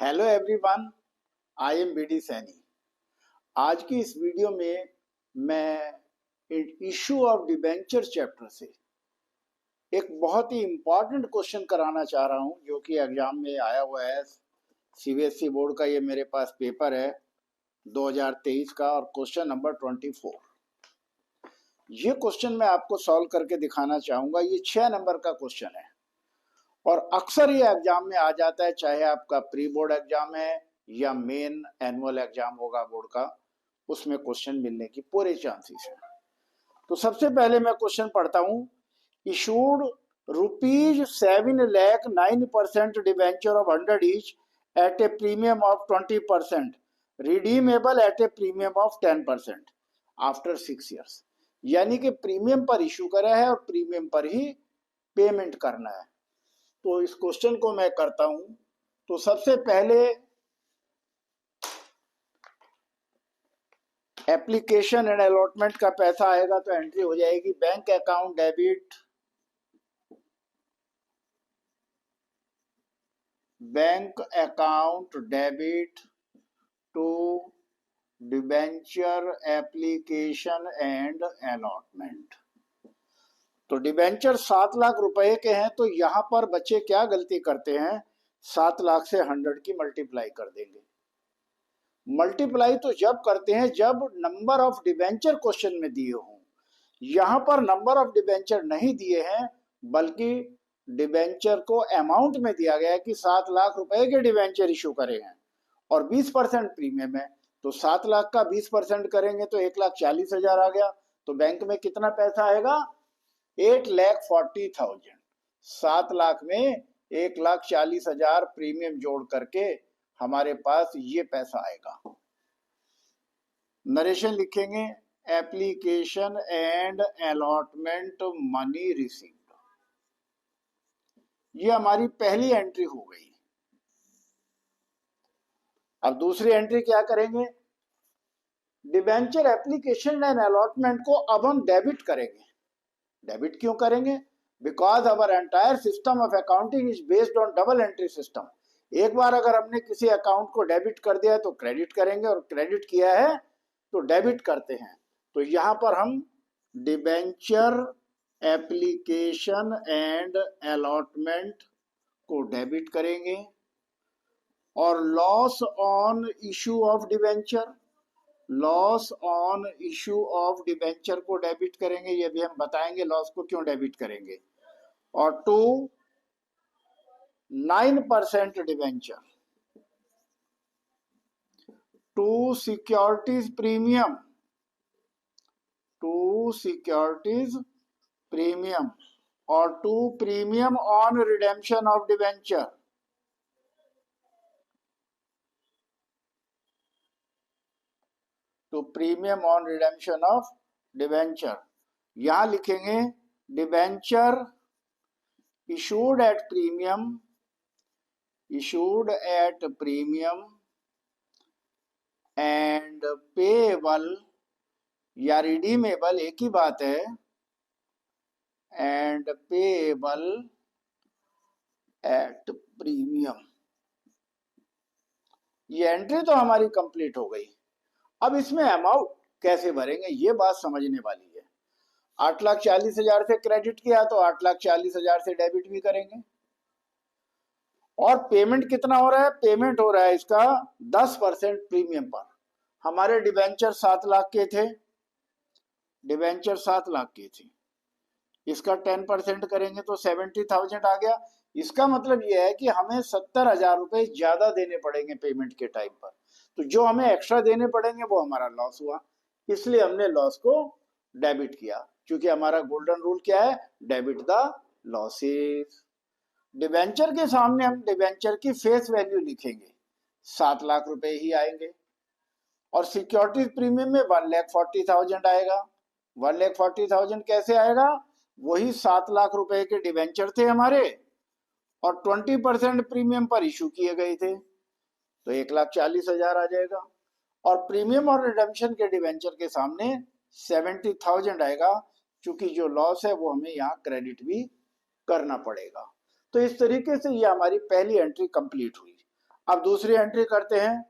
Hello everyone, I am BD Saini. आज की इस वीडियो में मैं इशू ऑफ डिबेंचर चैप्टर से एक बहुत ही इम्पॉर्टेंट क्वेश्चन कराना चाह रहा हूं जो कि एग्जाम में आया हुआ है। सीबीएसई बोर्ड का ये मेरे पास पेपर है 2023 का और क्वेश्चन नंबर 24। ये क्वेश्चन मैं आपको सॉल्व करके दिखाना चाहूंगा। ये 6 नंबर का क्वेश्चन है और अक्सर ये एग्जाम में आ जाता है, चाहे आपका प्री बोर्ड एग्जाम है या मेन एनुअल एग्जाम होगा बोर्ड का, उसमें क्वेश्चन मिलने की पूरे चांसेस हैं। तो सबसे पहले मैं क्वेश्चन पढ़ता हूं। Issued ₹7,09,% debenture of 100 each eight A premium of 20%, redeemable eight A premium of 10% after 6 years. यानी कि प्रीमियम पर इशू करा है और प्रीमियम पर ही पेमेंट करना है। तो इस क्वेश्चन को मैं करता हूं। तो सबसे पहले एप्लीकेशन एंड अलॉटमेंट का पैसा आएगा तो एंट्री हो जाएगी bank account debit, to debenture application and allotment. तो डिबेंचर 7 लाख रुपए के हैं, तो यहां पर बच्चे क्या गलती करते हैं, 7 लाख से 100 की मल्टीप्लाई कर देंगे। मल्टीप्लाई तो जब करते हैं जब नंबर ऑफ डिबेंचर क्वेश्चन में दिए हों। यहां पर नंबर ऑफ डिबेंचर नहीं दिए हैं, बल्कि डिबेंचर को अमाउंट में दिया गया है कि 7 लाख रुपए के डिबेंचर इशू करे हैं और 20% प्रीमियम है। तो 7 लाख का 20% करेंगे तो 1,40,000 आ गया। तो बैंक में कितना पैसा आएगा, 8,40,000। 7 लाख में 1,40,000 प्रीमियम जोड़ करके हमारे पास ये पैसा आएगा। नरेशन लिखेंगे, application and allotment money received. ये हमारी पहली एंट्री हो गई। अब दूसरी एंट्री क्या करेंगे, डिबेंचर एप्लीकेशन एंड अलॉटमेंट को अब हम डेबिट करेंगे। डेबिट क्यों करेंगे, because our entire system of accounting is based on double entry system. एक बार अगर हमने किसी अकाउंट को डेबिट कर दिया है तो क्रेडिट करेंगे, और क्रेडिट किया है तो डेबिट करते हैं। तो यहां पर हम डिबेंचर एप्लीकेशन एंड अलॉटमेंट को डेबिट करेंगे और loss on issue of debenture, loss on issue of debenture को डेबिट करेंगे। ये भी हम बताएंगे लॉस को क्यों डेबिट करेंगे। और 9% डिबेंचर, टू सिक्योरिटीज प्रीमियम, और 2 premium on redemption of debenture. To premium on redemption of debenture. यहां लिखेंगे debenture issued at premium and payable या redeemable, एक ही बात है, and payable at premium। ये एंट्री तो हमारी कंप्लीट हो गई। अब इसमें अमाउंट कैसे भरेंगे, ये बात समझने वाली है। 8,40,000 से क्रेडिट किया तो 8,40,000 से डेबिट भी करेंगे। और पेमेंट कितना हो रहा है, पेमेंट हो रहा है इसका 10% प्रीमियम पर। हमारे डिबेंचर 7 लाख के थे, डिबेंचर 7 लाख के थे, इसका 10% करेंगे तो 70,000 आ गया। इसका मतलब यह है कि हमें 70,000 रुपए ज्यादा देने पड़ेंगे पेमेंट के टाइम पर। तो जो हमें एक्स्ट्रा देने पड़ेंगे वो हमारा लॉस हुआ, इसलिए हमने लॉस को डेबिट किया, क्योंकि हमारा गोल्डन रूल क्या है, डेबिट द लॉसेस। डिबेंचर के सामने हम डिबेंचर की फेस वैल्यू लिखेंगे, 7 लाख रुपए ही आएंगे। और सिक्योरिटीज प्रीमियम में 1,40,000 आएगा। 1,40,000 कैसे आएगा, वही 7 लाख रुपए के डिबेंचर थे हमारे और 20% प्रीमियम पर इशू किए गए थे, तो 1,40,000 आ जाएगा। और प्रीमियम और रिडेम्पशन के डिबेंचर के सामने 70,000 आएगा, क्योंकि जो लॉस है वो हमें यहाँ क्रेडिट भी करना पड़ेगा। तो इस तरीके से ये हमारी पहली एंट्री कंप्लीट हुई। अब दूसरी एंट्री करते हैं,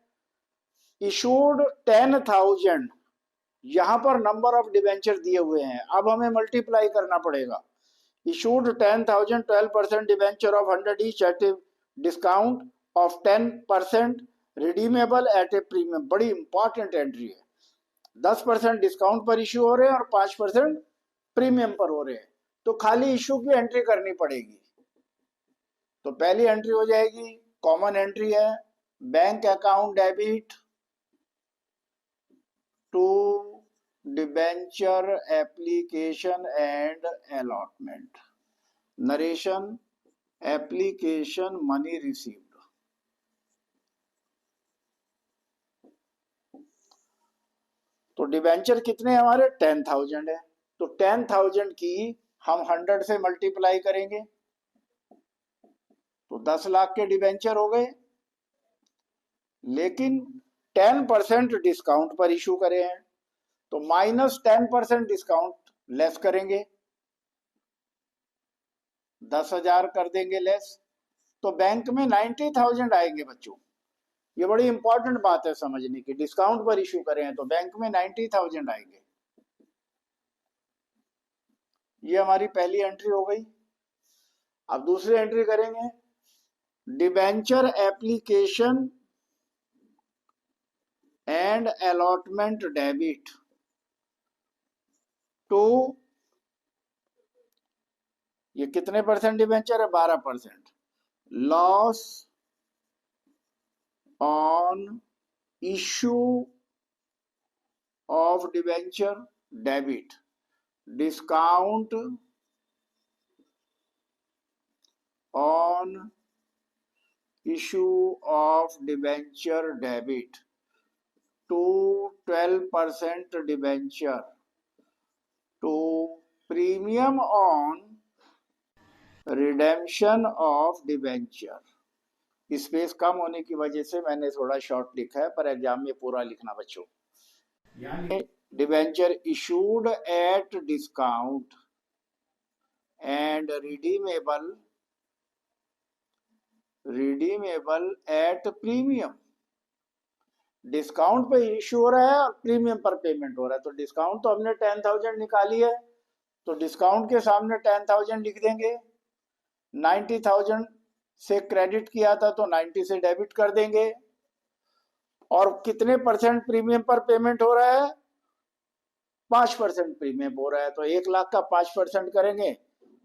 इशूड 10,000, यहां पर नंबर ऑफ डिवेंचर दिए हुए हैं, अब हमें मल्टीप्लाई करना पड़ेगा। Issued 10,000 12% debenture of 100 each eight a discount of 10%, redeemable eight A premium. बड़ी इंपॉर्टेंट एंट्री है, 10% डिस्काउंट पर इशू हो रहे हैं और 5% प्रीमियम पर हो रहे हैं, तो खाली इशू की एंट्री करनी पड़ेगी। तो पहली एंट्री हो जाएगी, कॉमन एंट्री है, bank account debit to debenture application and allotment, narration application money received. तो डिबेंचर कितने हमारे 10,000 है, तो 10,000 की हम 100 से मल्टीप्लाई करेंगे तो 10 लाख के डिबेंचर हो गए, लेकिन 10% डिस्काउंट पर इशू करे हैं, तो -10% डिस्काउंट लेस करेंगे, 10,000 कर देंगे लेस, तो बैंक में 90,000 आएंगे बच्चों। ये बड़ी इंपॉर्टेंट बात है समझने की, डिस्काउंट पर इशू करें हैं तो बैंक में 90,000 आएंगे। ये हमारी पहली एंट्री हो गई। अब दूसरी एंट्री करेंगे, debenture application and allotment debit to, ये कितने परसेंट डिबेंचर है, 12%, loss on issue of debenture debit, discount on issue of debenture debit to 12% debenture to premium on redemption of debenture. Space कम होने की वजह से मैंने थोड़ा शॉर्ट लिखा है, पर एग्जाम में पूरा लिखना बच्चों। यानी debenture issued at discount and redeemable at premium. Discount पे इशू हो रहा है और प्रीमियम पर पेमेंट हो रहा है, तो डिस्काउंट तो हमने 10,000 निकाली है, तो डिस्काउंट के सामने 10,000 लिख देंगे, 90,000 से क्रेडिट किया था तो 90 से डेबिट कर देंगे, और कितने परसेंट प्रीमियम पर पेमेंट हो रहा है, 5% प्रीमियम हो रहा है, तो 1 लाख का 5% करेंगे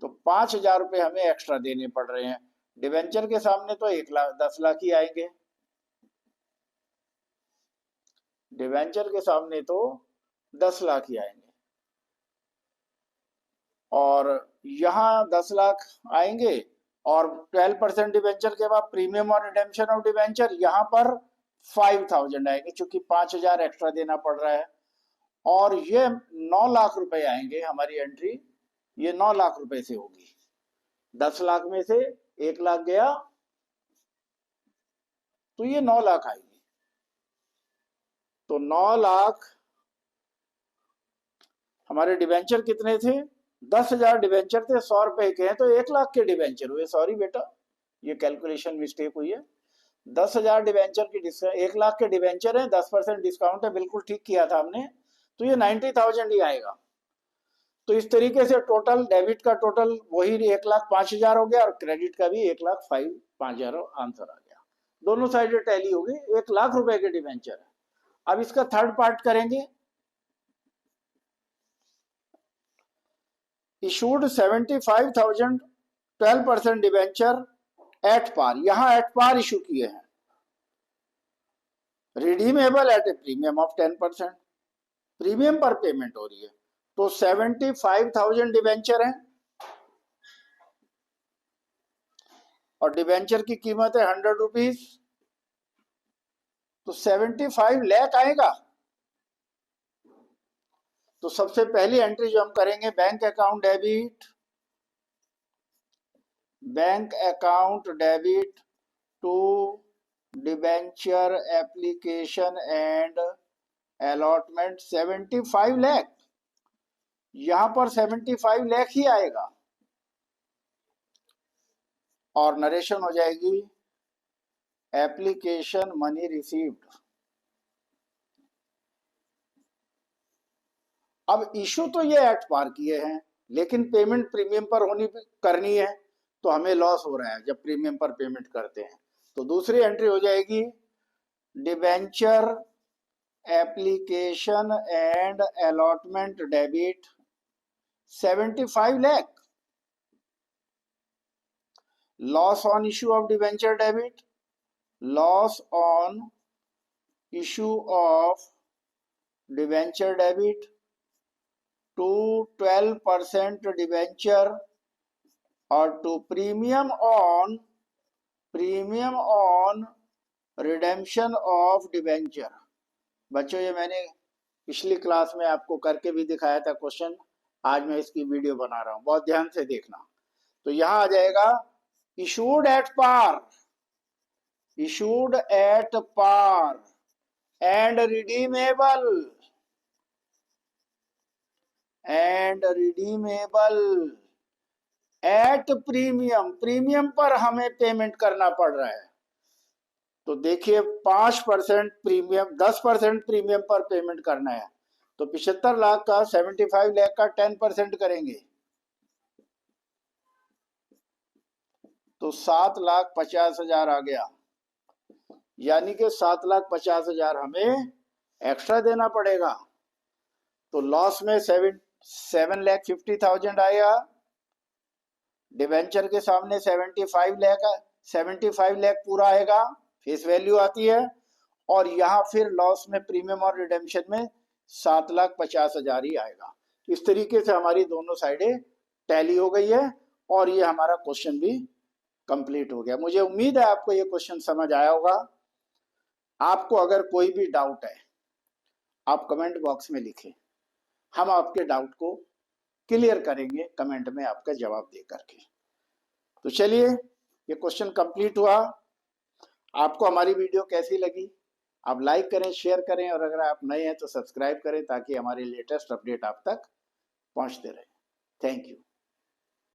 तो 5,000 रुपये हमें एक्स्ट्रा देने पड़ रहे हैं। डिवेंचर के सामने तो 1 लाख 10 लाख ही आएंगे, डिवेंचर के सामने तो 10 लाख ही आएंगे, और यहाँ 10 लाख आएंगे, और 12% डिवेंचर के बाद प्रीमियम और रिडेम्पशन ऑफ डिवेंचर यहाँ पर 5,000 आएंगे, क्योंकि 5,000 एक्स्ट्रा देना पड़ रहा है, और ये 9 लाख रुपए आएंगे हमारी एंट्री, ये 9 लाख रुपए से होगी। 10 लाख में से 1 लाख गया तो ये 9 लाख आएगी, तो 9 लाख हमारे डिवेंचर कितने थे, 10,000 डिवेंचर थे, 100 रुपए के हैं, तो 1 लाख के डिवेंचर हुए। सॉरी बेटा, ये कैलकुलेशन मिस्टेक हुई है, 10,000 डिवेंचर की 1 लाख के डिवेंचर है, 10% डिस्काउंट है, बिल्कुल ठीक किया था हमने, तो ये 90,000 ही आएगा। तो इस तरीके से टोटल डेबिट का टोटल वही 1,05,000 हो गया, और क्रेडिट का भी 1,05,000 आंसर आ गया, दोनों साइड टैली होगी, 1 लाख रुपए के डिवेंचर है। अब इसका थर्ड पार्ट करेंगे, इशूड 75,000 12% डिवेंचर एट पार, यहां एट पार इशू किए हैं, redeemable eight A premium of 10%, premium पर पेमेंट हो रही है, तो 75,000 डिवेंचर है, और डिवेंचर की कीमत है 100 रुपीज, तो 75 लाख आएगा। तो सबसे पहली एंट्री जो हम करेंगे, bank account debit to debenture application and allotment 75 lakh, यहां पर 75 लाख ही आएगा, और नरेशन हो जाएगी एप्लीकेशन मनी रिसीव्ड। अब इशू तो ये एट पार किए हैं, लेकिन पेमेंट प्रीमियम पर करनी है, तो हमें लॉस हो रहा है जब प्रीमियम पर पेमेंट करते हैं। तो दूसरी एंट्री हो जाएगी debenture application and allotment debit 75 lakh. Loss on issue of debenture debit, loss on issue of debenture debit to 12% debenture और to premium on redemption of debenture. बच्चों, ये मैंने पिछली क्लास में आपको करके भी दिखाया था क्वेश्चन, आज मैं इसकी वीडियो बना रहा हूं, बहुत ध्यान से देखना। तो यहां आ जाएगा issued at par and redeemable at premium पर हमें पेमेंट करना पड़ रहा है। तो देखिए 5% प्रीमियम, 10% प्रीमियम पर पेमेंट करना है, तो 75 लाख का 75 लाख का 10% करेंगे तो 7,50,000 आ गया, यानी कि 7,50,000 हमें एक्स्ट्रा देना पड़ेगा। तो लॉस में 7,50,000 आया, डिवेंचर के सामने 75 लाख पूरा आएगा, फेस वैल्यू आती है, और यहां फिर लॉस में प्रीमियम और रिडेम्पशन में 7,50,000 ही आएगा। इस तरीके से हमारी दोनों साइडें टैली हो गई है और ये हमारा क्वेश्चन भी कंप्लीट हो गया। मुझे उम्मीद है आपको ये क्वेश्चन समझ आया होगा। आपको अगर कोई भी डाउट है आप कमेंट बॉक्स में लिखें, हम आपके डाउट को क्लियर करेंगे कमेंट में आपका जवाब दे करके। तो चलिए, ये क्वेश्चन कंप्लीट हुआ। आपको हमारी वीडियो कैसी लगी आप लाइक करें, शेयर करें, और अगर आप नए हैं तो सब्सक्राइब करें ताकि हमारे लेटेस्ट अपडेट आप तक पहुंचते रहे। Thank you.